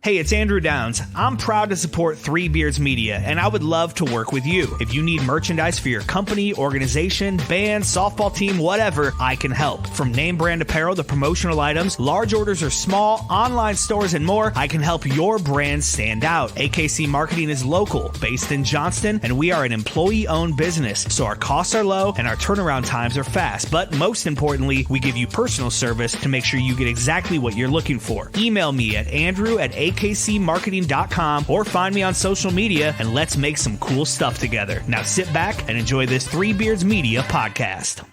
Hey, it's Andrew Downs. I'm proud to support Three Beards Media, and I would love to work with you. If you need merchandise for your company, organization, band, softball team, whatever, I can help. From name brand apparel to promotional items, large orders or small, online stores, and more, I can help your brand stand out. AKC Marketing is local, based in Johnston, and we are an employee-owned business, so our costs are low and our turnaround times are fast. But most importantly, we give you personal service to make sure you get exactly what you're looking for. Email me at andrew@akcmarketing.com or find me on social media, and let's make some cool stuff together. Now sit back and enjoy this Three Beards Media podcast.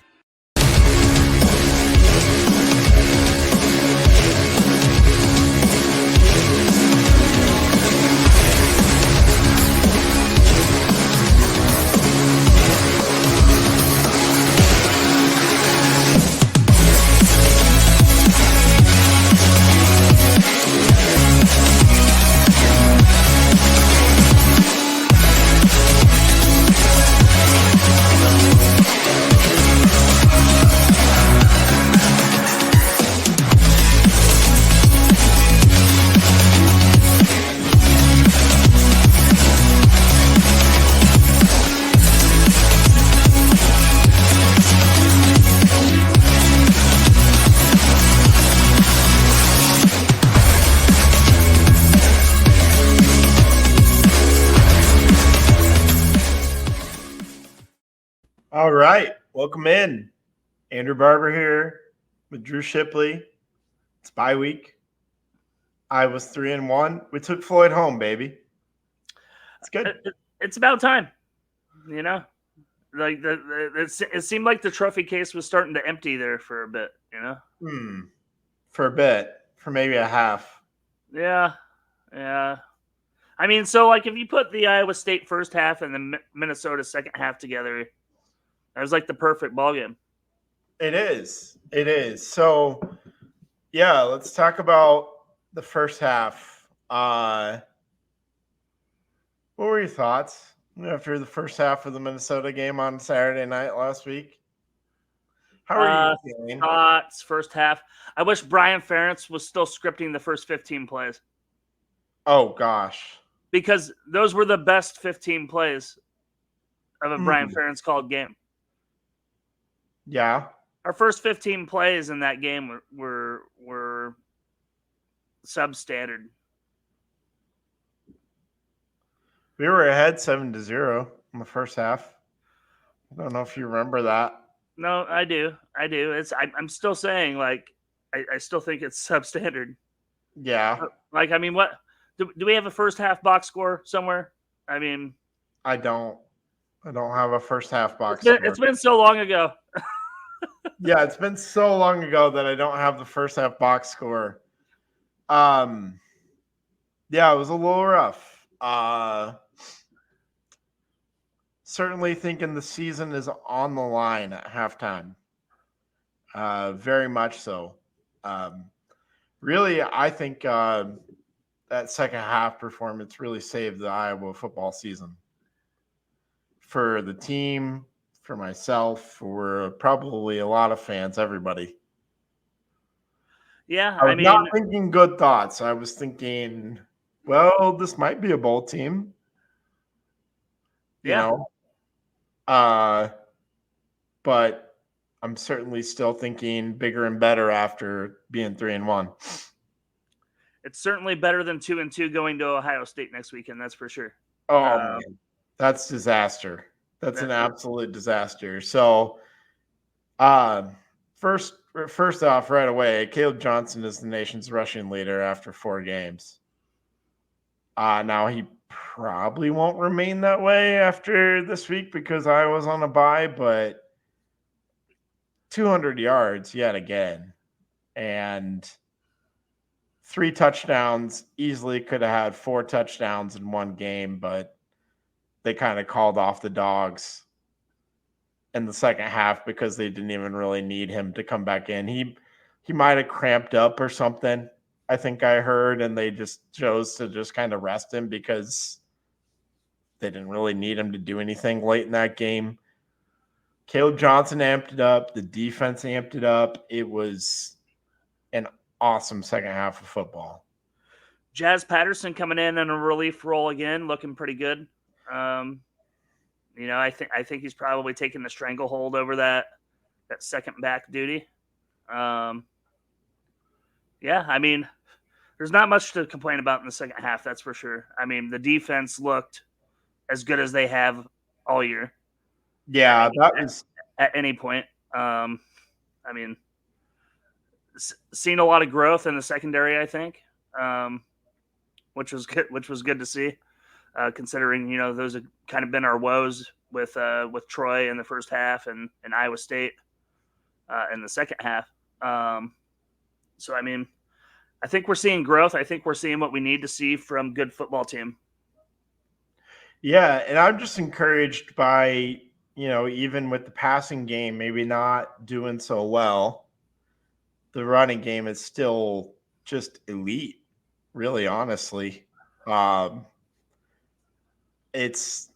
All right, welcome in. Andrew Barber here with Drew Shipley. It's bye week. I was 3-1. We took Floyd home, baby. It's good. It's about time, you know. Like it seemed like the trophy case was starting to empty there for a bit, you know. For a bit, for maybe a half. Yeah. I mean, so like if you put the Iowa State first half and the Minnesota second half together, that was like the perfect ballgame. It is. So, yeah, let's talk about the first half. What were your thoughts after the first half of the Minnesota game on Saturday night last week? How are you feeling? Thoughts, first half. I wish Brian Ferentz was still scripting the first 15 plays. Oh, gosh. Because those were the best 15 plays of a Brian Ferentz called game. Yeah. Our first 15 plays in that game were substandard. We were ahead 7-0 in the first half. I don't know if you remember that. No, I do. I'm still saying, like, I still think it's substandard. Yeah. Like, I mean, what do we have a first half box score somewhere? I mean, I don't have a first half box score. Score. It's been so long ago. Yeah, it's been so long ago that I don't have the first half box score. Yeah, it was a little rough. Certainly thinking the season is on the line at halftime. Very much so. Really, I think that second half performance really saved the Iowa football season. For the team, for myself, for probably a lot of fans, everybody. Yeah, I was not thinking good thoughts. I was thinking, well, this might be a bowl team. You know? But I'm certainly still thinking bigger and better after being 3-1. It's certainly better than 2-2 going to Ohio State next weekend. That's for sure. Oh, man. That's disaster. That's an absolute disaster. So, first off, right away, Caleb Johnson is the nation's rushing leader after 4 games. Now he probably won't remain that way after this week because I was on a bye, but 200 yards yet again, and 3 touchdowns. Easily could have had 4 touchdowns in one game, but they kind of called off the dogs in the second half because they didn't even really need him to come back in. He might have cramped up or something, I think I heard, and they just chose to just kind of rest him because they didn't really need him to do anything late in that game. Caleb Johnson amped it up. The defense amped it up. It was an awesome second half of football. Jazz Patterson coming in a relief role again, looking pretty good. I think he's probably taking the stranglehold over that second back duty. I mean, there's not much to complain about in the second half, that's for sure. I mean, the defense looked as good as they have all year. Yeah, that was at any point. Seen a lot of growth in the secondary, I think, which was good. Which was good to see, considering those have kind of been our woes with Troy in the first half and Iowa State in the second half. So I mean, I think we're seeing growth. I think we're seeing what we need to see from good football team. Yeah, and I'm just encouraged by, even with the passing game maybe not doing so well, the running game is still just elite, really, honestly. It's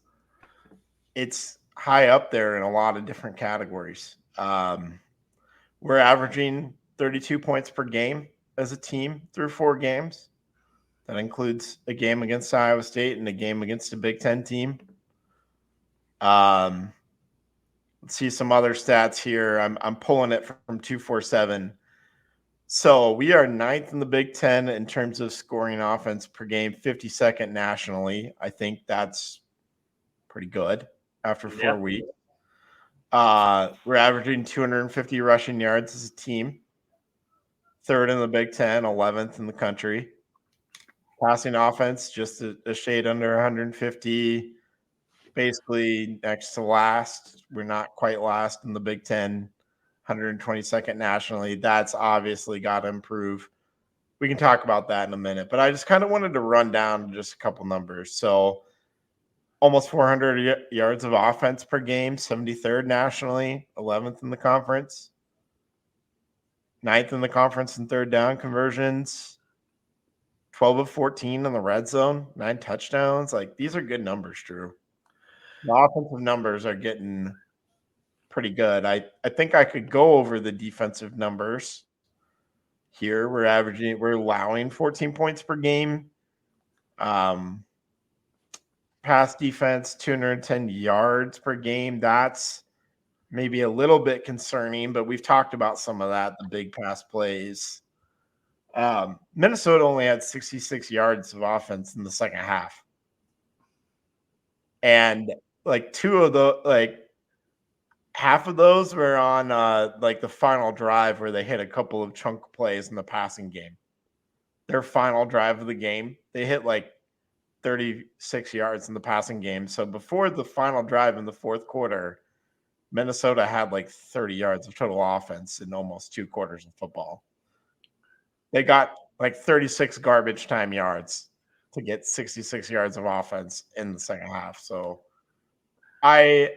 high up there in a lot of different categories. We're averaging 32 points per game as a team through 4 games. That includes a game against Iowa State and a game against a Big Ten team. Let's see some other stats here. I'm pulling it from 247. So we are 9th in the Big Ten in terms of scoring offense per game, 52nd nationally. I think that's pretty good after 4 weeks. We're averaging 250 rushing yards as a team, 3rd in the Big Ten, 11th in the country. Passing offense, just a shade under 150, basically next to last. We're not quite last in the Big Ten, 122nd nationally. That's obviously got to improve. We can talk about that in a minute, but I just kind of wanted to run down just a couple numbers. So almost 400 yards of offense per game, 73rd nationally, 11th in the conference, 9th in the conference in third down conversions, 12 of 14 in the red zone, 9 touchdowns. Like, these are good numbers, Drew. The offensive numbers are getting pretty good. I think I could go over the defensive numbers here. We're allowing 14 points per game. Pass defense, 210 yards per game. That's maybe a little bit concerning, but we've talked about some of that, the big pass plays. Minnesota only had 66 yards of offense in the second half. And half of those were on the final drive where they hit a couple of chunk plays in the passing game. Their final drive of the game, they hit 36 yards in the passing game. So before the final drive in the fourth quarter, Minnesota had 30 yards of total offense in almost 2 quarters of football. They got 36 garbage time yards to get 66 yards of offense in the second half. So I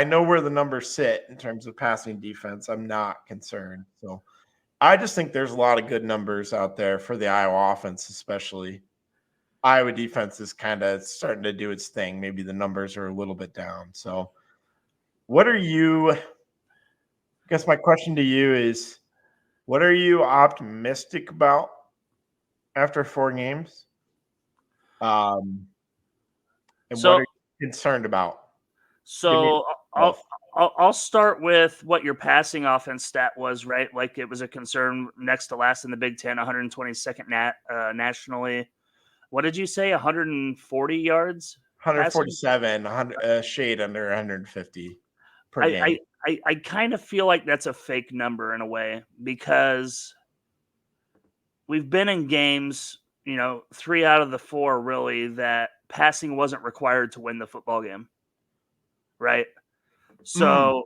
know where the numbers sit in terms of passing defense. I'm not concerned. So I just think there's a lot of good numbers out there for the Iowa offense, especially. Iowa defense is kind of starting to do its thing. Maybe the numbers are a little bit down. So I guess my question to you is, what are you optimistic about after 4 games? And what are you concerned about? So I'll start with what your passing offense stat was, right? Like, it was a concern next to last in the Big Ten, 122nd nationally. What did you say? 140 yards? 147, 100, shade under 150 per game. I kind of feel like that's a fake number in a way, because we've been in games, 3 out of the 4 really, that passing wasn't required to win the football game. Right. So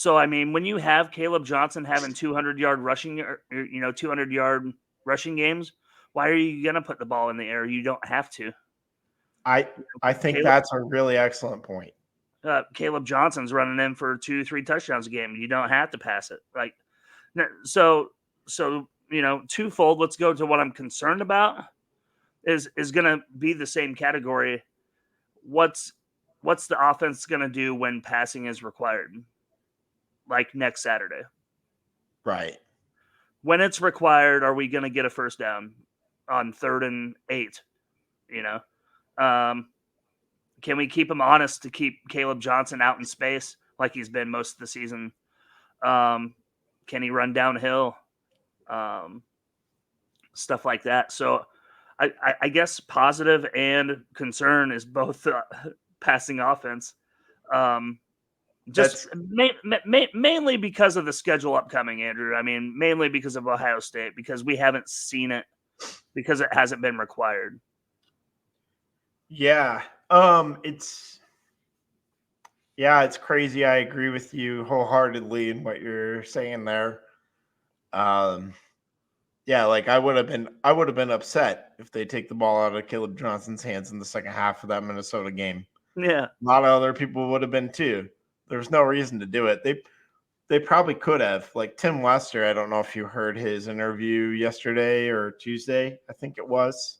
I mean, when you have Caleb Johnson having 200-yard rushing, 200-yard rushing games, why are you going to put the ball in the air? You don't have to. I think that's a really excellent point. Caleb Johnson's running in for 2-3 touchdowns a game. You don't have to pass it. So twofold. Let's go to what I'm concerned about. Is going to be the same category. What's the offense going to do when passing is required? Like next Saturday. Right. When it's required, are we going to get a first down? on 3rd and 8. Can we keep him honest to keep Caleb Johnson out in space like he's been most of the season? Can he run downhill? Stuff like that. So I guess positive and concern is both passing offense. Mainly because of the schedule upcoming, Andrew. I mean, mainly because of Ohio State, because we haven't seen it, because it hasn't been required. Yeah. It's crazy. I agree with you wholeheartedly in what you're saying there. Like I would have been upset if they take the ball out of Caleb Johnson's hands in the second half of that Minnesota game. Yeah. A lot of other people would have been too. There was no reason to do it. They probably could have. Like Tim Lester, I don't know if you heard his interview yesterday or Tuesday. I think it was.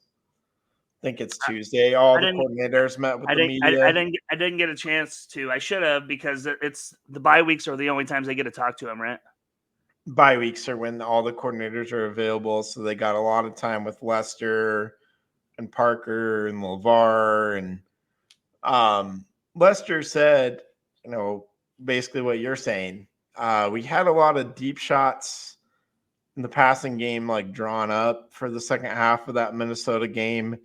I think it's Tuesday. All the coordinators met with the media. I didn't get a chance to. I should have, because it's the bye weeks are the only times they get to talk to him, right? Bye weeks are when all the coordinators are available, so they got a lot of time with Lester and Parker and LeVar. And Lester said, basically what you're saying. We had a lot of deep shots in the passing game, like drawn up for the second half of that Minnesota game.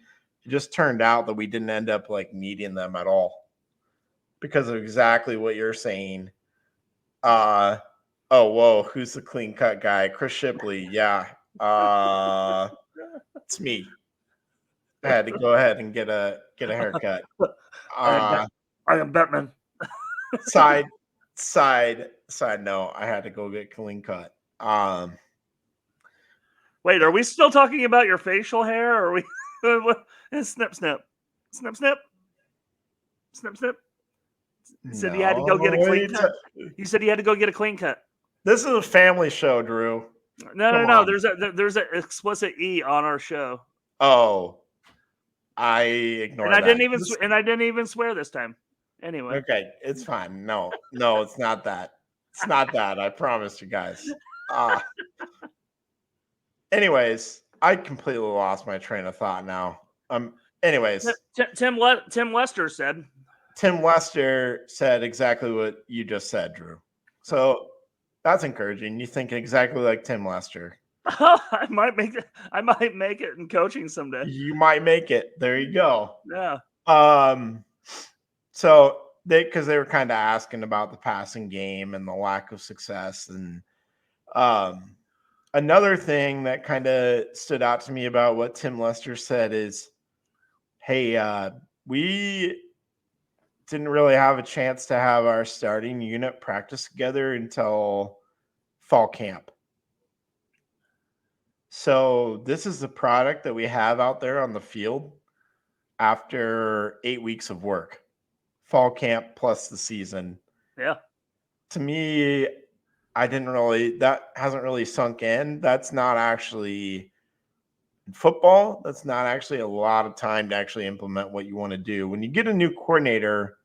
It just turned out that we didn't end up like needing them at all because of exactly what you're saying. Oh, whoa, who's the clean cut guy? Chris Shipley. Yeah. It's me. I had to go ahead and get a haircut. I am Batman. Side note, I had to go get clean cut. Wait, are we still talking about your facial hair, or are we snip? You said you had to go get a clean cut. You said you had to go get a clean cut. This is a family show, Drew. No. There's an explicit E on our show. Oh, I ignored that. I didn't even swear this time. Anyway. Okay, it's fine. No, it's not that. It's not that. I promise you guys. Anyways, I completely lost my train of thought now. Anyways, Tim Lester said. Tim Lester said exactly what you just said, Drew. So that's encouraging. You think exactly like Tim Lester. I might make it in coaching someday. You might make it. There you go. Yeah. So because they were kind of asking about the passing game and the lack of success, and another thing that kind of stood out to me about what Tim Lester said is, hey, we didn't really have a chance to have our starting unit practice together until fall camp. So this is the product that we have out there on the field after 8 weeks of work, fall camp plus the season. Yeah. To me, that hasn't really sunk in. That's not actually in football. That's not actually a lot of time to actually implement what you want to do. When you get a new coordinator,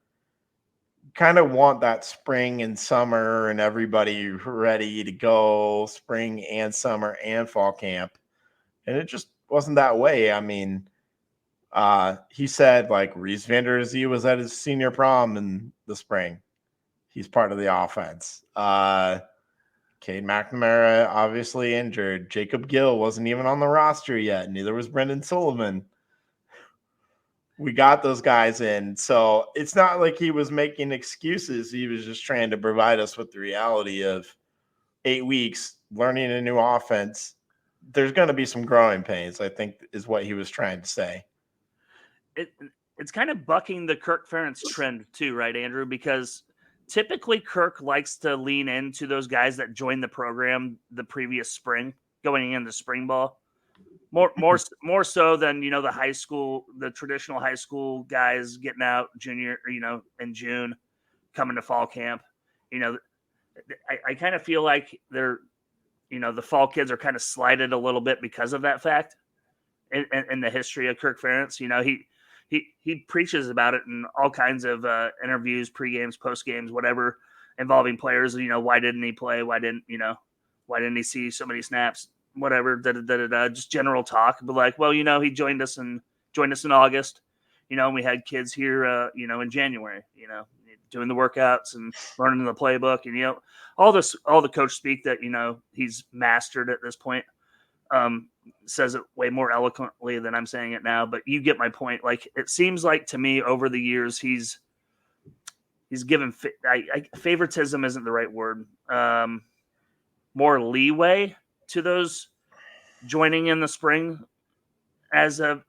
you kind of want that spring and summer and everybody ready to go spring and summer and fall camp. And it just wasn't that way. I mean, he said like Reese Van Der Zee was at his senior prom in the spring. He's part of the offense. Cade McNamara obviously injured. Jacob Gill wasn't even on the roster yet. Neither was Brendan Sullivan. We got those guys in. So it's not like he was making excuses. He was just trying to provide us with the reality of 8 weeks, learning a new offense. There's going to be some growing pains, I think, is what he was trying to say. It's kind of bucking the Kirk Ferentz trend too, right, Andrew? Because typically Kirk likes to lean into those guys that joined the program the previous spring, going into spring ball. More so than, the traditional high school guys getting out junior, in June, coming to fall camp. I kind of feel like they're, the fall kids are kind of slighted a little bit because of that fact in the history of Kirk Ferentz. He preaches about it in all kinds of interviews, pre-games, post-games, whatever, involving players. Why didn't he play? Why didn't he see so many snaps? whatever, just general talk. But like, well, he joined us in August. And we had kids here, in January. Doing the workouts and learning the playbook, and all the coach speak that he's mastered at this point. Says it way more eloquently than I'm saying it now, but you get my point. Like, it seems like to me over the years he's given favoritism isn't the right word. More leeway to those joining in the spring as a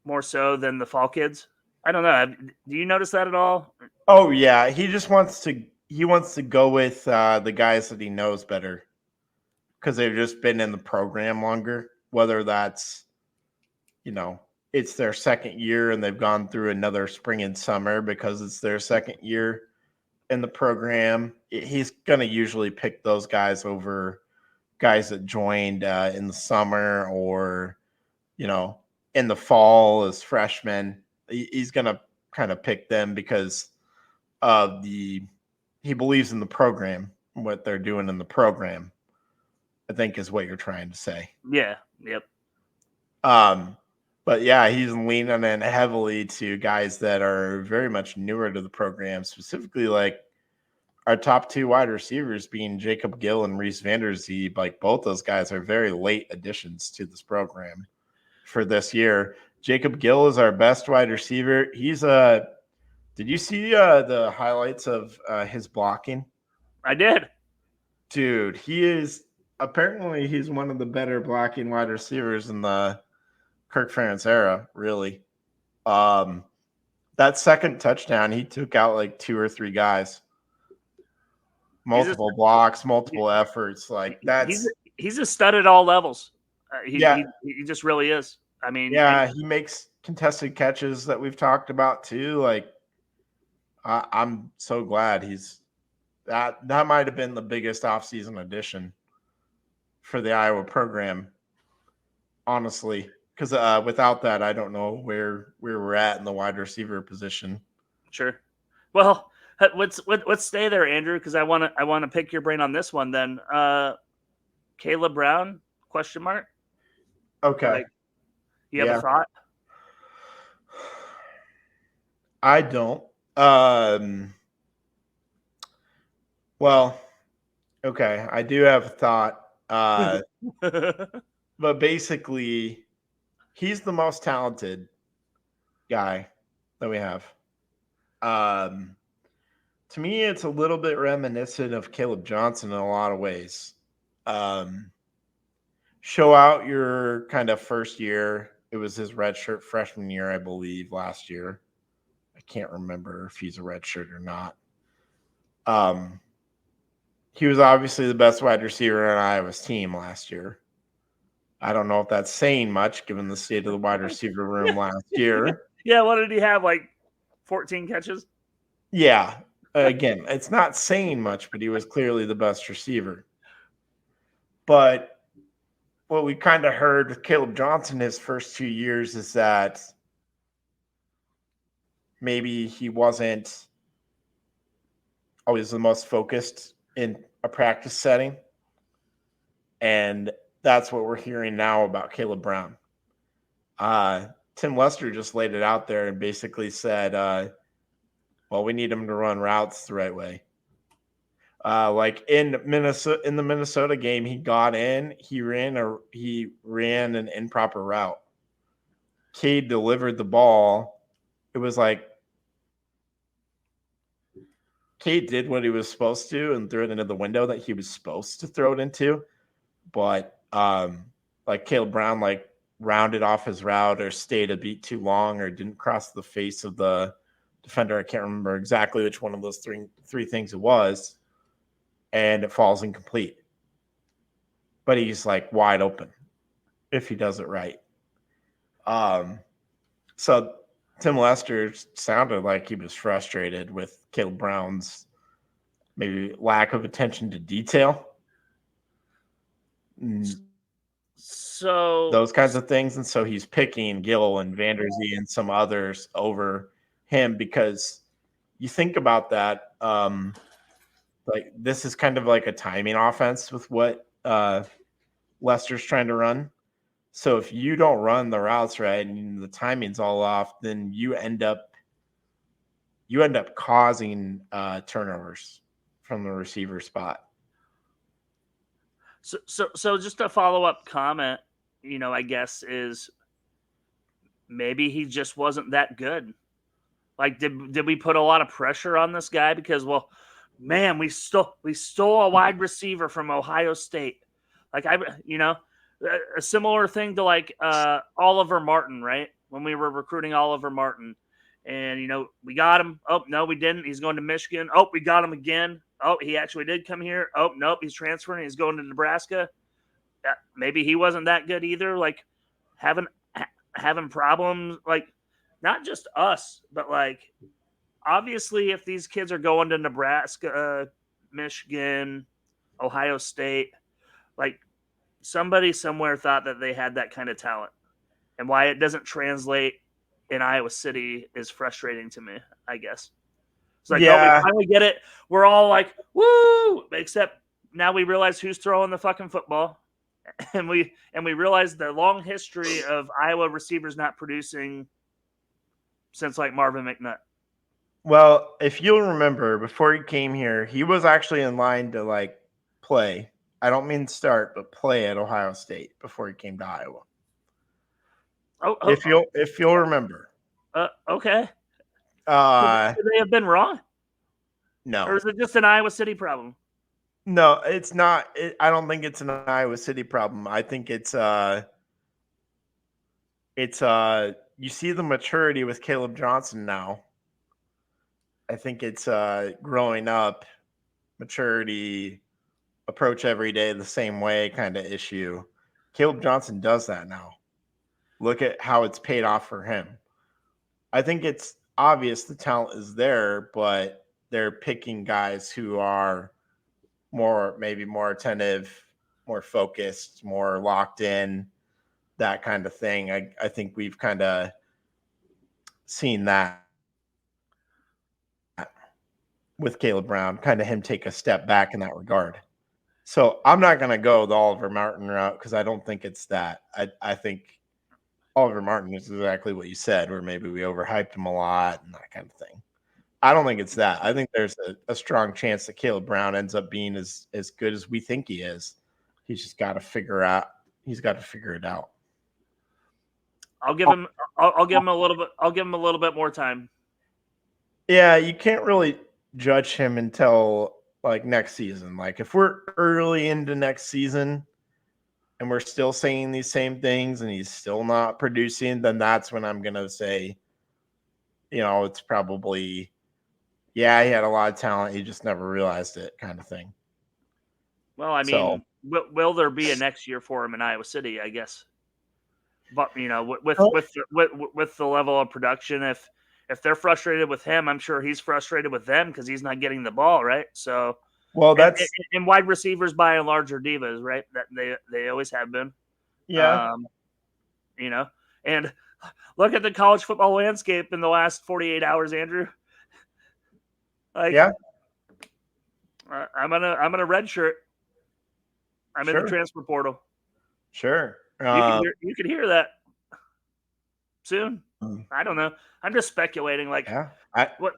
more so than the fall kids. I don't know. Do you notice that at all? Oh yeah, he just wants to go with the guys that he knows better because they've just been in the program longer. Whether that's it's their second year and they've gone through another spring and summer because it's their second year in the program. He's going to usually pick those guys over guys that joined in the summer or in the fall as freshmen. He's going to kind of pick them because of he believes in the program, what they're doing in the program, I think is what you're trying to say. Yeah. Yep. But yeah, he's leaning in heavily to guys that are very much newer to the program, specifically like our top two wide receivers being Jacob Gill and Reese Vanderzee. Like, both those guys are very late additions to this program for this year. Jacob Gill is our best wide receiver. He's did you see the highlights of his blocking? I did. Dude, he's one of the better blocking wide receivers in the Kirk Ferentz era, really. That second touchdown, he took out like 2 or 3 guys. Multiple blocks, multiple efforts. Like, he's a stud at all levels. He just really is. I mean, he makes contested catches that we've talked about too. Like, I'm so glad that might have been the biggest offseason addition for the Iowa program, honestly. Because without that, I don't know where we're at in the wide receiver position. Sure. Well, let's stay there, Andrew, because I want to pick your brain on this one. Then, Caleb Brown ? Okay. Like, you have a thought? I don't. Well, okay, I do have a thought. But basically, he's the most talented guy that we have. To me, it's a little bit reminiscent of Caleb Johnson in a lot of ways. Show out your kind of first year. It was his redshirt freshman year, I believe, last year. I can't remember if he's a redshirt or not. He was obviously the best wide receiver on Iowa's team last year. I don't know if that's saying much given the state of the wide receiver room last year. Yeah, what did he have? Like 14 catches? Yeah. Again, it's not saying much, but he was clearly the best receiver. But what we kind of heard with Caleb Johnson his first 2 years is that maybe he wasn't always the most focused in a practice setting. And that's what we're hearing now about Caleb Brown. Tim Lester just laid it out there and basically said, well, we need him to run routes the right way. Like in the Minnesota game, he got in, he ran an improper route. Cade delivered the ball. It was like Cade did what he was supposed to and threw it into the window that he was supposed to throw it into. But like Caleb Brown, like rounded off his route or stayed a beat too long or didn't cross the face of the defender. I can't remember exactly which one of those three things it was. And it falls incomplete. But he's like wide open if he does it right. So Tim Lester sounded like he was frustrated with Caleb Brown's maybe lack of attention to detail. So those kinds of things. And so he's picking Gill and Vanderzee and some others over him because you think about that. Like this is kind of like a timing offense with what Leicester's trying to run. So if you don't run the routes right and the timing's all off, then you end up causing turnovers from the receiver spot. So just a follow up comment, I guess is maybe he just wasn't that good. Like, did we put a lot of pressure on this guy because, well, man, we stole a wide receiver from Ohio State. Like a similar thing to like Oliver Martin, right? When we were recruiting Oliver Martin, and we got him. Oh no, we didn't. He's going to Michigan. Oh, we got him again. Oh, he actually did come here. Oh nope, he's transferring. He's going to Nebraska. Maybe he wasn't that good either. Like having problems, like not just us, but like obviously if these kids are going to Nebraska, Michigan, Ohio State, like somebody somewhere thought that they had that kind of talent, and why it doesn't translate in Iowa City is frustrating to me, I guess. It's like, oh, we finally get it. We're all like, woo! Except now we realize who's throwing the fucking football. And we realize the long history of Iowa receivers not producing since like Marvin McNutt. Well, if you'll remember, before he came here, he was actually in line to like play. I don't mean start, but play at Ohio State before he came to Iowa. If you'll remember. Okay. Could they have been wrong? No. Or is it just an Iowa City problem? No, it's not. I don't think it's an Iowa City problem. I think it's you see the maturity with Caleb Johnson now. I think it's growing up, maturity, approach every day the same way kind of issue. Caleb Johnson does that now. Look at how it's paid off for him. I think it's obvious the talent is there, but they're picking guys who are maybe more attentive, more focused, more locked in, that kind of thing. I think we've kind of seen that with Caleb Brown, kind of him take a step back in that regard. So I'm not going to go the Oliver Martin route because I don't think it's that. I think Oliver Martin is exactly what you said, where maybe we overhyped him a lot and that kind of thing. I don't think it's that. I think there's a strong chance that Caleb Brown ends up being as good as we think he is. He's just got to figure it out. I'll give him a little bit. I'll give him a little bit more time. Yeah, you can't really judge him until like next season. Like if we're early into next season and we're still saying these same things and he's still not producing, then that's when I'm gonna say, it's probably, he had a lot of talent. He just never realized it, kind of thing. Well, I mean, will there be a next year for him in Iowa City? I guess, but with the level of production, if they're frustrated with him, I'm sure he's frustrated with them because he's not getting the ball, right? So, and wide receivers by and large are divas, right? That they always have been. Yeah. And look at the college football landscape in the last 48 hours, Andrew. Like, yeah, I'm gonna red shirt. I'm in the transfer portal. Sure, you can hear that soon. I don't know. I'm just speculating. Like, what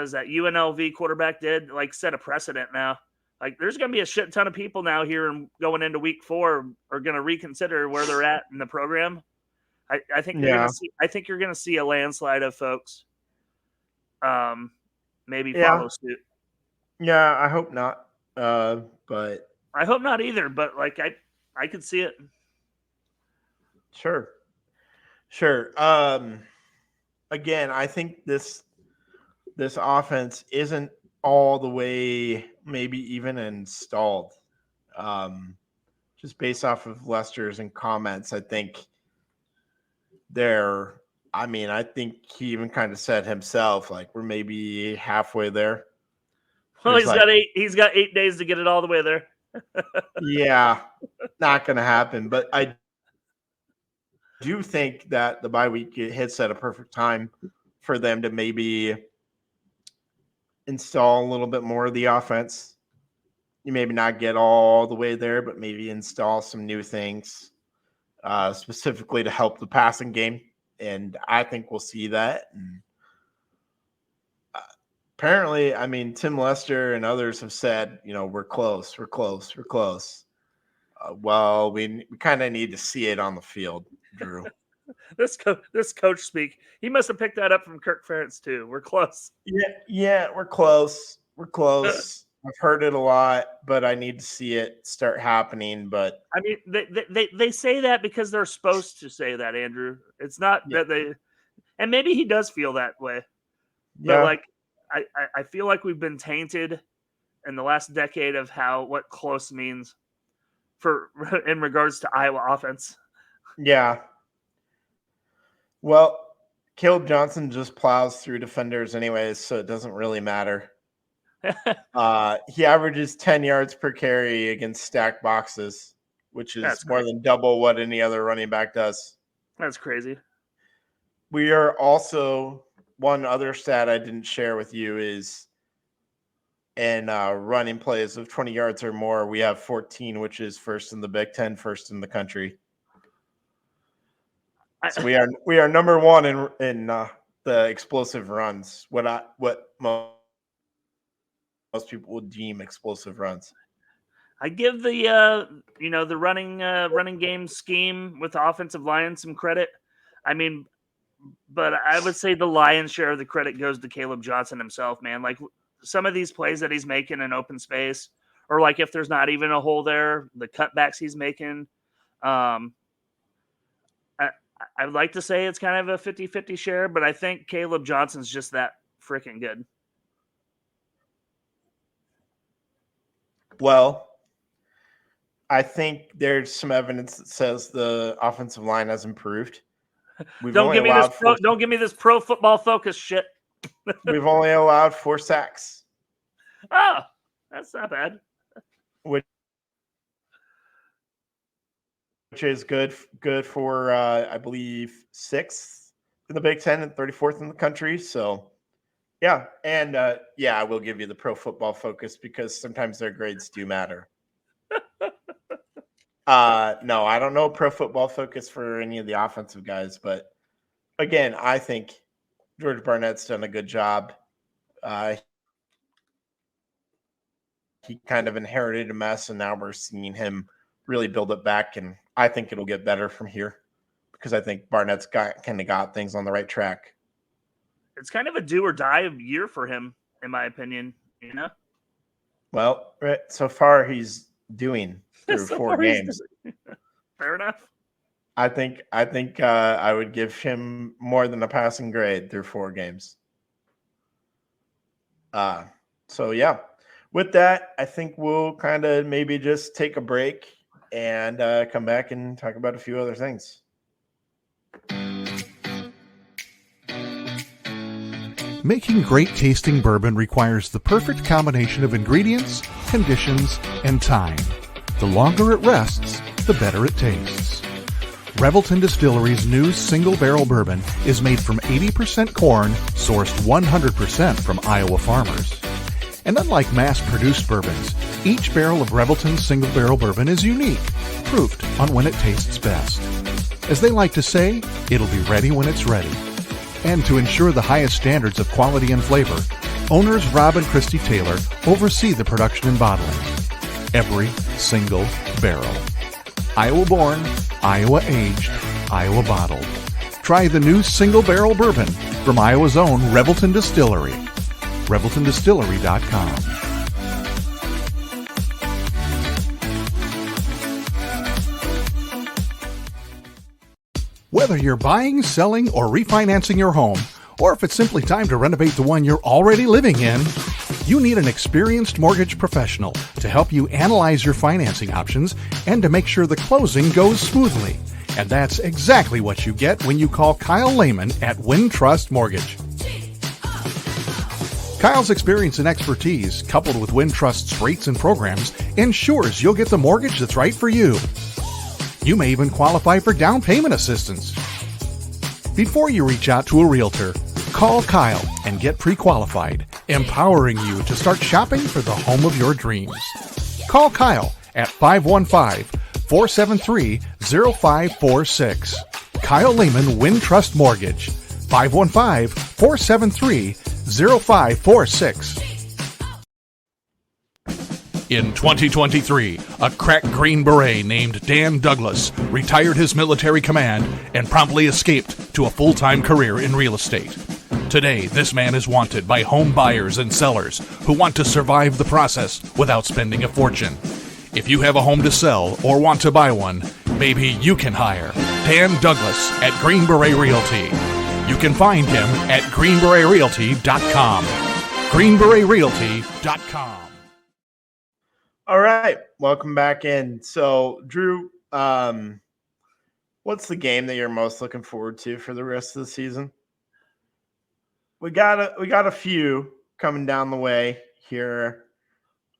is that UNLV quarterback did? Like, set a precedent now. Like, there's gonna be a shit ton of people now here and going into week 4 are gonna reconsider where they're at in the program. I think you're gonna see a landslide of folks. Maybe follow suit. Yeah, I hope not. But I hope not either. But like, I could see it. Sure. Again, I think this offense isn't all the way maybe even installed. Just based off of Lester's and comments, I think I think he even kind of said himself, like, we're maybe halfway there. Well, he's got 8 days to get it all the way there. Yeah, not going to happen. But I do think that the bye week hits at a perfect time for them to maybe install a little bit more of the offense. you maybe not get all the way there, but maybe install some new things specifically to help the passing game. And I think we'll see that. And apparently, I mean, Tim Lester and others have said, we're close. Well, we kind of need to see it on the field, Drew. This coach speak. He must have picked that up from Kirk Ferentz too. We're close. Yeah, we're close. I've heard it a lot, but I need to see it start happening. But I mean, they say that because they're supposed to say that, Andrew. It's not that they, and maybe he does feel that way. But like, I feel like we've been tainted in the last decade of what close means in regards to Iowa offense. Yeah. Well, Caleb Johnson just plows through defenders anyways, so it doesn't really matter. He averages 10 yards per carry against stacked boxes, which is more than double what any other running back does. That's crazy. We are also, one other stat I didn't share with you is in running plays of 20 yards or more, we have 14, which is first in the Big Ten, first in the country. So we are number one in the explosive runs. What most people would deem explosive runs. I give the the running game scheme with the offensive line some credit. I mean, but I would say the lion's share of the credit goes to Caleb Johnson himself, man. Like some of these plays that he's making in open space, or like if there's not even a hole there, the cutbacks he's making. I'd like to say it's kind of a 50-50 share, but I think Caleb Johnson's just that freaking good. Well, I think there's some evidence that says the offensive line has improved. Don't give me this pro football focus shit. We've only allowed 4 sacks. Oh, that's not bad. Which is good for I believe 6th in the Big Ten and 34th in the country. So yeah, and I will give you the pro football focus because sometimes their grades do matter. No, I don't know pro football focus for any of the offensive guys, but again, I think George Barnett's done a good job. He kind of inherited a mess, and now we're seeing him really build it back, and I think it'll get better from here because I think Barnett's got things on the right track. It's kind of a do or die year for him, in my opinion. Well, right, so far he's doing through 4 games. Fair enough. I think I would give him more than a passing grade through 4 games. So yeah, with that, I think we'll kind of maybe just take a break and come back and talk about a few other things. Making great tasting bourbon requires the perfect combination of ingredients, conditions, and time. The longer it rests, the better it tastes. Revelton Distillery's new single barrel bourbon is made from 80% corn, sourced 100% from Iowa farmers. And unlike mass-produced bourbons, each barrel of Revelton's single barrel bourbon is unique, proofed on when it tastes best. As they like to say, it'll be ready when it's ready. And to ensure the highest standards of quality and flavor, owners Rob and Christy Taylor oversee the production and bottling. Every single barrel. Iowa born, Iowa aged, Iowa bottled. Try the new single barrel bourbon from Iowa's own Revelton Distillery. ReveltonDistillery.com. Whether you're buying, selling, or refinancing your home, or if it's simply time to renovate the one you're already living in, you need an experienced mortgage professional to help you analyze your financing options and to make sure the closing goes smoothly. And that's exactly what you get when you call Kyle Lehman at Wintrust Mortgage. Kyle's experience and expertise, coupled with Wintrust's rates and programs, ensures you'll get the mortgage that's right for you. You may even qualify for down payment assistance. Before you reach out to a realtor, call Kyle and get pre-qualified, empowering you to start shopping for the home of your dreams. call Kyle at 515-473-0546. Kyle Lehman Wintrust Mortgage, 515-473-0546. In 2023, a crack Green Beret named Dan Douglas retired his military command and promptly escaped to a full-time career in real estate. Today, this man is wanted by home buyers and sellers who want to survive the process without spending a fortune. If you have a home to sell or want to buy one, maybe you can hire Dan Douglas at Green Beret Realty. You can find him at greenberetrealty.com. greenberetrealty.com. All right, welcome back in. So, Drew, what's the game that you're most looking forward to for the rest of the season? We got a few coming down the way here.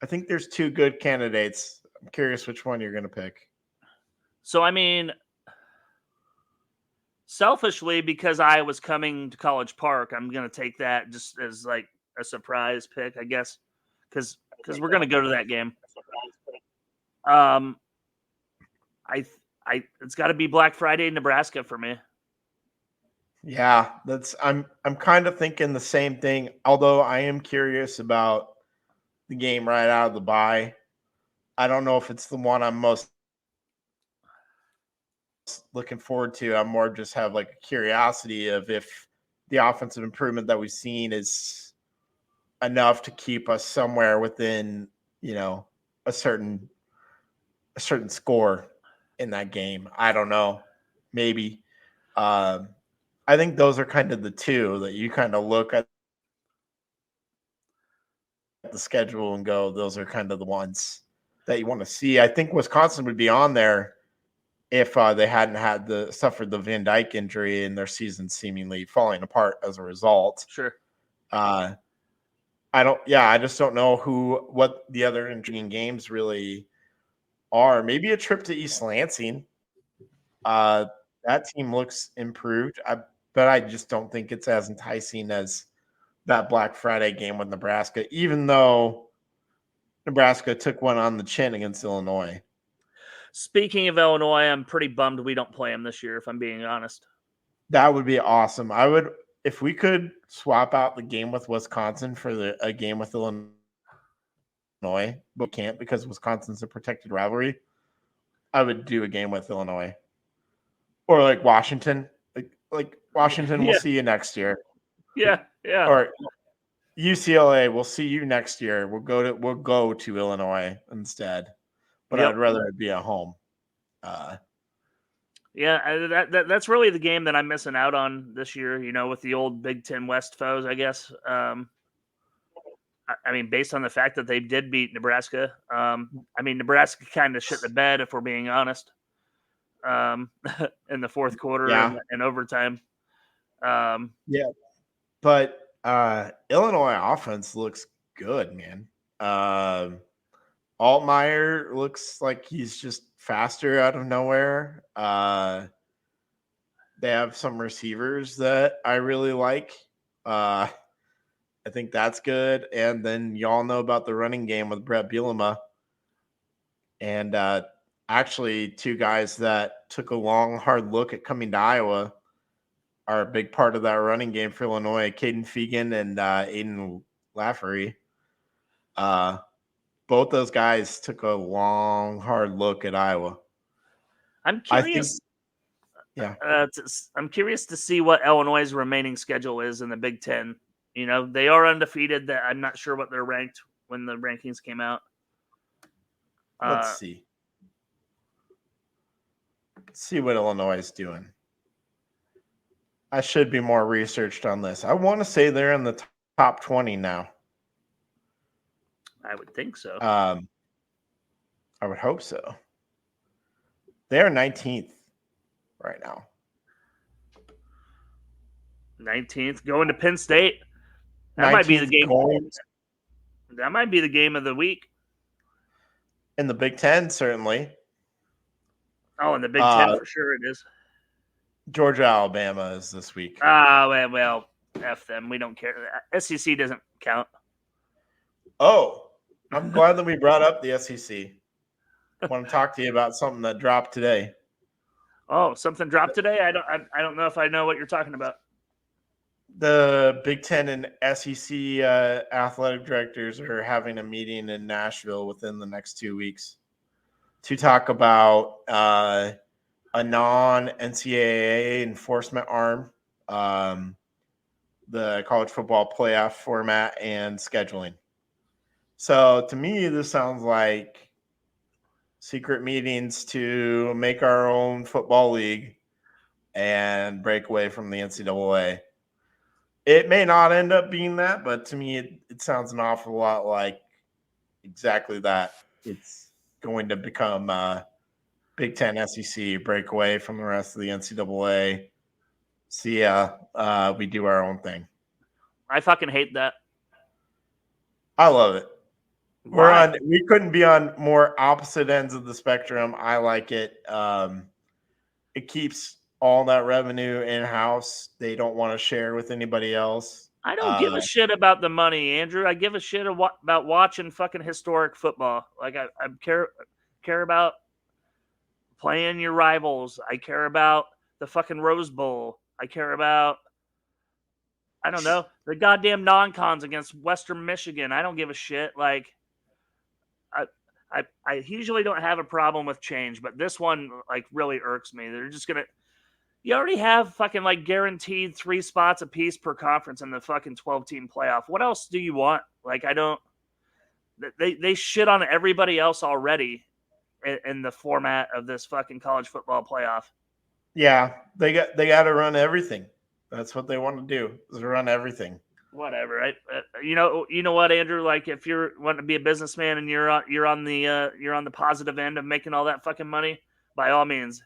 I think there's two good candidates. I'm curious which one you're going to pick. So, I mean, selfishly, because I was coming to College Park, I'm going to take that just as like a surprise pick, I guess, because we're going to go to that game. It's got to be Black Friday in Nebraska for me. Yeah, I'm kind of thinking the same thing. Although I am curious about the game right out of the bye. I don't know if it's the one I'm most looking forward to. I'm more just have like a curiosity of if the offensive improvement that we've seen is enough to keep us somewhere within, a certain score in that game. I don't know. Maybe. I think those are kind of the two that you kind of look at the schedule and go, those are kind of the ones that you want to see. I think Wisconsin would be on there if they hadn't suffered the Van Dyke injury and their season seemingly falling apart as a result. Sure. I just don't know what the other intriguing games really are. Maybe a trip to East Lansing. That team looks improved, but I just don't think it's as enticing as that Black Friday game with Nebraska, even though Nebraska took one on the chin against Illinois. Speaking of Illinois, I'm pretty bummed we don't play them this year, if I'm being honest. That would be awesome. If we could swap out the game with Wisconsin for a game with Illinois, but we can't because Wisconsin's a protected rivalry, I would do a game with Illinois. Or like Washington. Like Washington, We'll see you next year. Yeah. Or UCLA, we'll see you next year. We'll go to Illinois instead. But I'd rather it be at home. That's really the game that I'm missing out on this year, with the old Big Ten West foes, I guess. I mean, based on the fact that they did beat Nebraska. Nebraska kind of shit the bed, if we're being honest, in the fourth quarter and overtime. But Illinois offense looks good, man. Altmaier looks like he's just faster out of nowhere. They have some receivers that I really like. I think that's good. And then y'all know about the running game with Brett Bielema. And actually, two guys that took a long, hard look at coming to Iowa are a big part of that running game for Illinois. Caden Fegan and Aiden Lafferty. Both those guys took a long, hard look at Iowa. I'm curious. I'm curious to see what Illinois' remaining schedule is in the Big Ten. They are undefeated. That I'm not sure what they're ranked when the rankings came out. Let's see. Let's see what Illinois is doing. I should be more researched on this. I want to say they're in the top 20 now. I would think so. I would hope so. They're 19th right now. 19th, going to Penn State. That might be the game. That might be the game of the week. In the Big Ten, certainly. Oh, in the Big Ten, for sure it is. Georgia, Alabama is this week. Well, F them. We don't care. SEC doesn't count. Oh. I'm glad that we brought up the SEC. I want to talk to you about something that dropped today. Oh, something dropped today? I don't know if I know what you're talking about. The Big Ten and SEC athletic directors are having a meeting in Nashville within the next 2 weeks to talk about a non-NCAA enforcement arm, the college football playoff format, and scheduling. So to me, this sounds like secret meetings to make our own football league and break away from the NCAA. It may not end up being that, but to me, it sounds an awful lot like exactly that. It's going to become Big Ten SEC, break away from the rest of the NCAA. See ya. We do our own thing. I fucking hate that. I love it. Why? We couldn't be on more opposite ends of the spectrum. I like it. It keeps all that revenue in-house. They don't want to share with anybody else. I don't give a shit about the money, Andrew. I give a shit about watching fucking historic football. Like I care about playing your rivals. I care about the fucking Rose Bowl. I care about, I don't know, the goddamn non-cons against Western Michigan. I don't give a shit. Like I usually don't have a problem with change, but this one like really irks me. They're just gonna. You already have fucking like guaranteed 3 spots apiece per conference in the fucking 12-team playoff. What else do you want? Like I don't. They shit on everybody else already in the format of this fucking college football playoff. Yeah, they got to run everything. That's what they want to do. Is run everything. Whatever. You know what, Andrew? Like if you're wanting to be a businessman and you're on the positive end of making all that fucking money, by all means,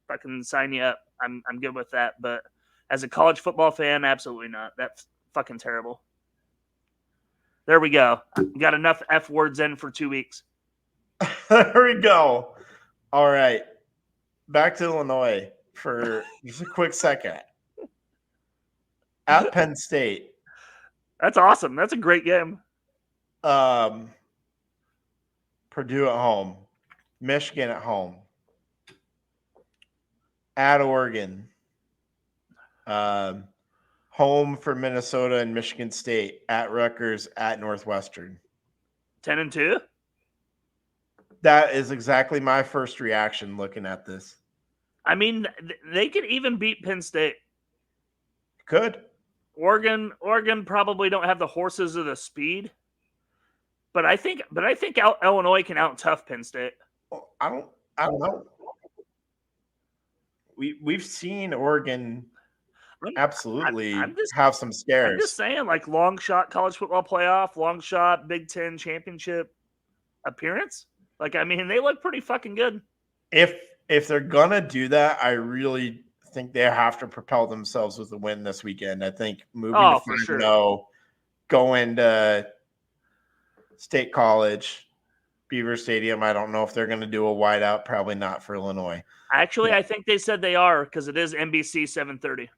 fucking sign you up. I'm good with that. But as a college football fan, absolutely not. That's fucking terrible. There we go. We got enough F words in for 2 weeks. There we go. All right. Back to Illinois for just a quick second. At Penn State. That's awesome. That's a great game. Purdue at home. Michigan at home. At Oregon. Home for Minnesota and Michigan State. At Rutgers. At Northwestern. 10-2? That is exactly my first reaction looking at this. I mean, they could even beat Penn State. Could. Oregon probably don't have the horses or the speed, but I think Illinois can out-tough Penn State. I don't know. We've seen Oregon absolutely have some scares. I'm just saying, like long shot college football playoff, long shot Big Ten championship appearance. Like, I mean, they look pretty fucking good. If they're gonna do that, I really think they have to propel themselves with a win this weekend. I think moving to 5-0, going to State College, Beaver Stadium. I don't know if they're going to do a whiteout. Probably not for Illinois. Actually, yeah. I think they said they are because it is NBC 7:30.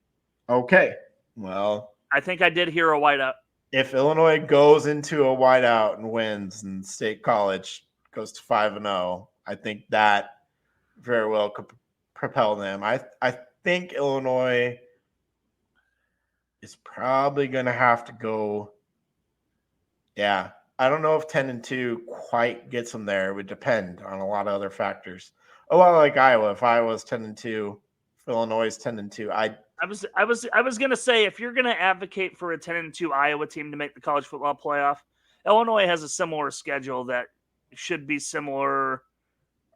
Okay. Well, I think I did hear a whiteout. If Illinois goes into a whiteout and wins and State College goes to 5-0, I think that very well could propel them. I think Illinois is probably going to have to go. Yeah. I don't know if 10-2 quite gets them there. It would depend on a lot of other factors. A lot like Iowa. If Iowa's 10-2, if Illinois is 10-2, I was gonna say if you're gonna advocate for a 10-2 Iowa team to make the college football playoff, Illinois has a similar schedule that should be similar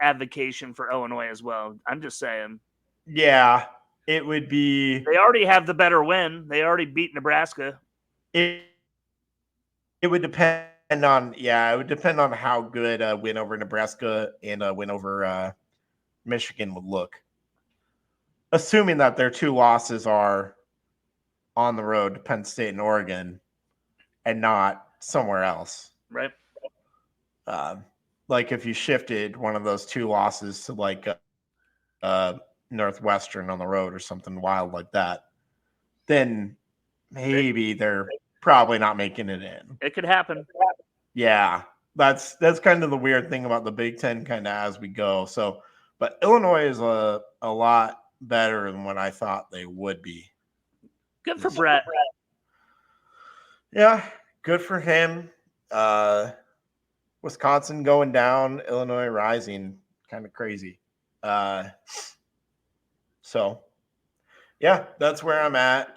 advocation for Illinois as well. I'm just saying. Yeah, it would be. They already have the better win. They already beat Nebraska. It would depend on it would depend on how good a win over Nebraska and a win over Michigan would look. Assuming that their 2 losses are on the road to Penn State and Oregon and not somewhere else. Right. Like if you shifted one of those 2 losses to like Northwestern on the road or something wild like that, then maybe they're probably not making it in. It could happen. Yeah. that's kind of the weird thing about the Big Ten kind of as we go. So, but Illinois is a lot better than what I thought they would be. Good for Brett. Yeah, good for him. Wisconsin going down, Illinois rising, kind of crazy. So, yeah, that's where I'm at.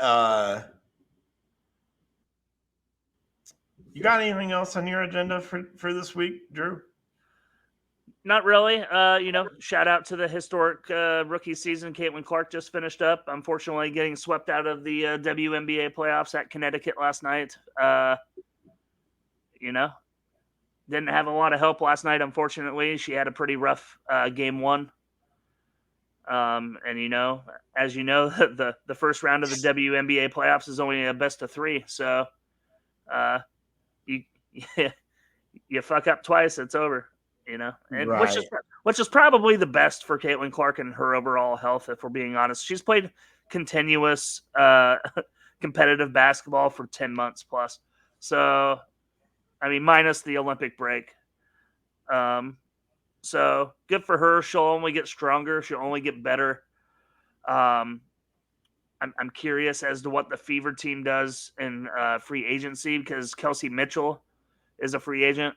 You got anything else on your agenda for this week, Drew? Not really. Shout out to the historic rookie season Caitlin Clark just finished up. Unfortunately, getting swept out of the WNBA playoffs at Connecticut last night. Didn't have a lot of help last night, unfortunately. She had a pretty rough game one. And, as you know, the first round of the WNBA playoffs is only a best of 3. So you fuck up twice, it's over. And right. which is probably the best for Caitlin Clark and her overall health, if we're being honest. She's played continuous competitive basketball for 10 months plus. So, minus the Olympic break. So good for her. She'll only get stronger. She'll only get better. I'm curious as to what the Fever team does in free agency because Kelsey Mitchell is a free agent.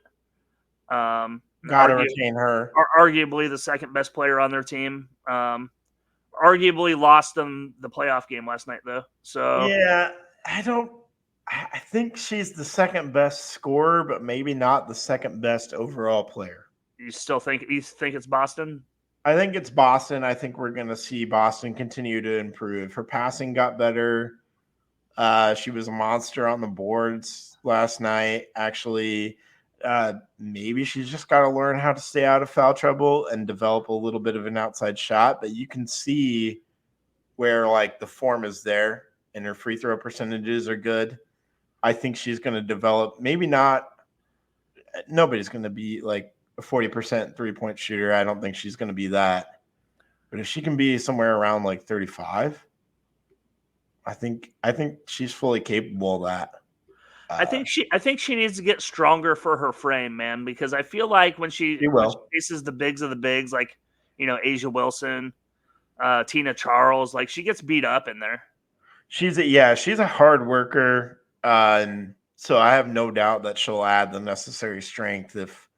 Got to retain her. Arguably the second best player on their team. Arguably lost them the playoff game last night, though. So yeah, I think she's the second best scorer, but maybe not the second best overall player. You think it's Boston? I think it's Boston. I think we're going to see Boston continue to improve. Her passing got better. She was a monster on the boards last night. Actually, maybe she's just got to learn how to stay out of foul trouble and develop a little bit of an outside shot. But you can see where the form is there and her free throw percentages are good. I think she's going to develop. Maybe not. Nobody's going to be a 40% 3-point shooter. I don't think she's going to be that. But if she can be somewhere around 35, I think she's fully capable of that. I think she needs to get stronger for her frame, man, because I feel like when she faces the bigs of the bigs, Asia Wilson, Tina Charles, she gets beat up in there. She's a hard worker. And so I have no doubt that she'll add the necessary strength if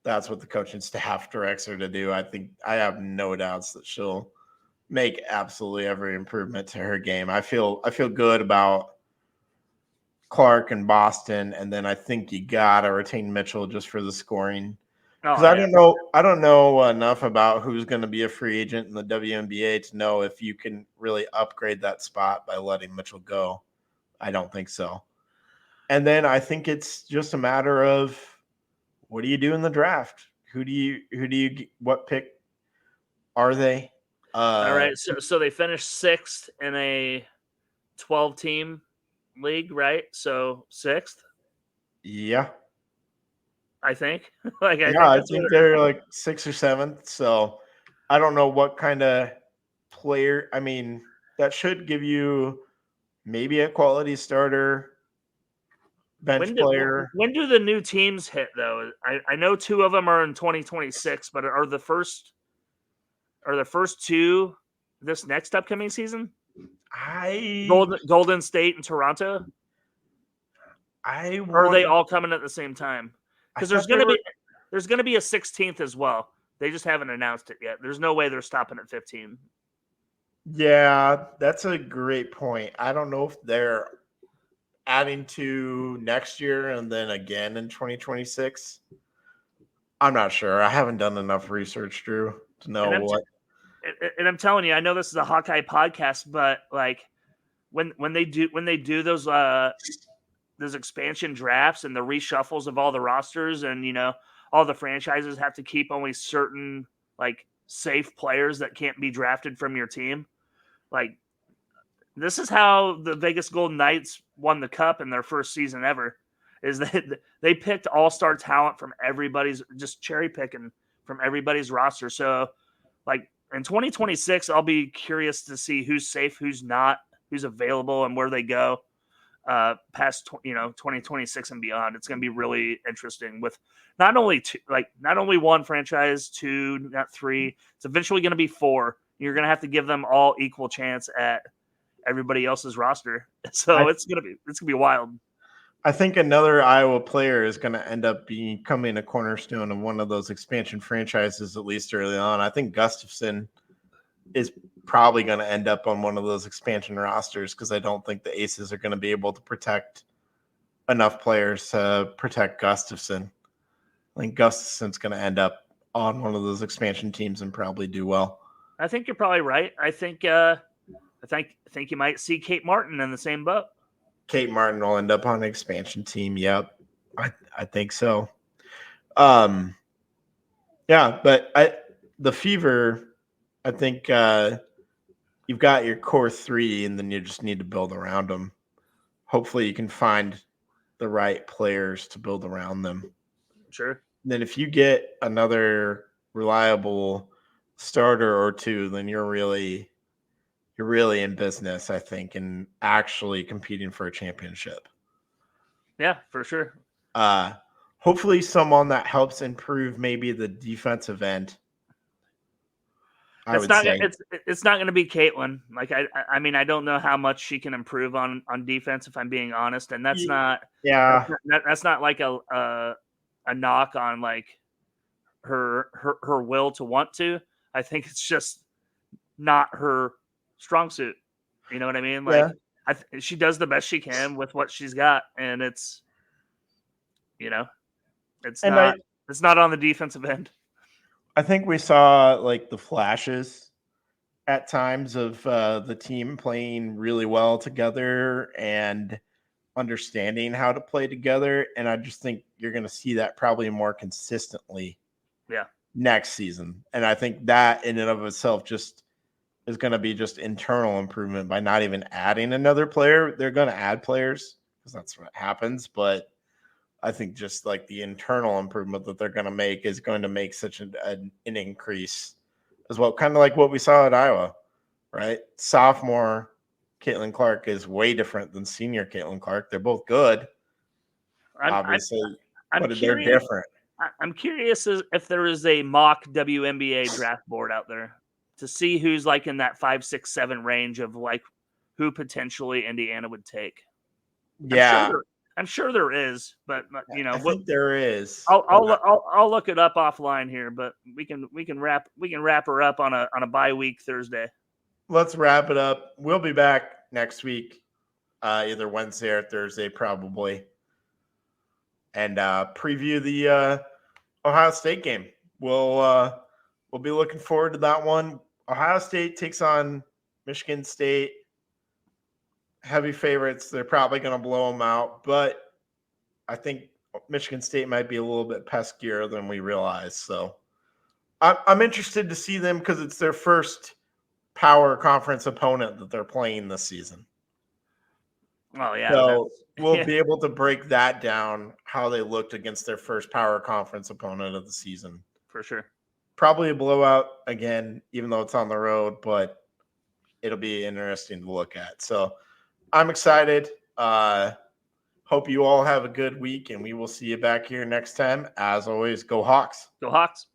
that's what the coaching staff directs her to do. I have no doubts that she'll make absolutely every improvement to her game. I feel good about Clark and Boston, and then I think you gotta retain Mitchell just for the scoring. Because I don't know enough about who's going to be a free agent in the WNBA to know if you can really upgrade that spot by letting Mitchell go. I don't think so. And then I think it's just a matter of what do you do in the draft? What pick are they? All right. So they finished 6th in a 12-team league, right? So 6th? Yeah. I think. I think they're 6th or 7th. So I don't know what kind of player. That should give you maybe a quality starter, bench player. When do the new teams hit, though? I know 2 of them are in 2026, but are the first 2 this next upcoming season? Golden State and Toronto? Or are they all coming at the same time? Because there's going to be a 16th as well. They just haven't announced it yet. There's no way they're stopping at 15. Yeah, that's a great point. I don't know if they're adding to next year and then again in 2026. I'm not sure. I haven't done enough research, Drew, to know what. And I'm telling you, I know this is a Hawkeye podcast, but when they do those expansion drafts and the reshuffles of all the rosters, and all the franchises have to keep only certain safe players that can't be drafted from your team. This is how the Vegas Golden Knights won the cup in their first season ever. Is that they picked all-star talent from everybody's, just cherry picking from everybody's roster. So in 2026, I'll be curious to see who's safe, who's not, who's available, and where they go. past 2026 and beyond. It's going to be really interesting with not only one franchise, two, not three. It's eventually going to be four. You're going to have to give them all equal chance at everybody else's roster. So it's going to be wild. I think another Iowa player is going to end up becoming a cornerstone of one of those expansion franchises, at least early on. I think Gustafson is probably going to end up on one of those expansion rosters because I don't think the Aces are going to be able to protect enough players to protect Gustafson. I think Gustafson's going to end up on one of those expansion teams and probably do well. I think you're probably right. I think you might see Kate Martin in the same boat. Kate Martin will end up on an expansion team. Yep. I think so. Yeah, but the Fever, I think you've got your core three, and then you just need to build around them. Hopefully you can find the right players to build around them. Sure. And then if you get another reliable starter or two, then you're really in business, I think, and actually competing for a championship. Yeah, for sure. Hopefully someone that helps improve maybe the defensive end. It's not going to be Caitlin. Like I mean, I don't know how much she can improve on defense, if I'm being honest, and that's not like a knock on like her will to want to. I think it's just not her strong suit. You know what I mean? Like she does the best she can with what she's got, and it's it's not on the defensive end. I think we saw like the flashes at times of the team playing really well together and understanding how to play together. And I just think you're going to see that probably more consistently next season. And I think that in and of itself just is going to be just internal improvement by not even adding another player. They're going to add players because that's what happens. But I think just like the internal improvement that they're going to make is going to make such an increase as well. Kind of like what we saw at Iowa, right? Sophomore Caitlin Clark is way different than senior Caitlin Clark. They're both good, obviously, but they're different. I'm curious if there is a mock WNBA draft board out there to see who's like in that 5, 6, 7 range of like who potentially Indiana would take. Yeah. I'm sure there is, but I think there is. I'll look it up offline here, but we can wrap her up on a bye week Thursday. Let's wrap it up. We'll be back next week, either Wednesday or Thursday, probably, and preview the Ohio State game. We'll be looking forward to that one. Ohio State takes on Michigan State. Heavy favorites. They're probably going to blow them out, but I think Michigan State might be a little bit peskier than we realize. So I'm interested to see them because it's their first power conference opponent that they're playing this season. Oh, yeah. So we'll be able to break that down, how they looked against their first power conference opponent of the season. For sure. Probably a blowout again, even though it's on the road, but it'll be interesting to look at. So I'm excited. Hope you all have a good week, and we will see you back here next time. As always, go Hawks. Go Hawks.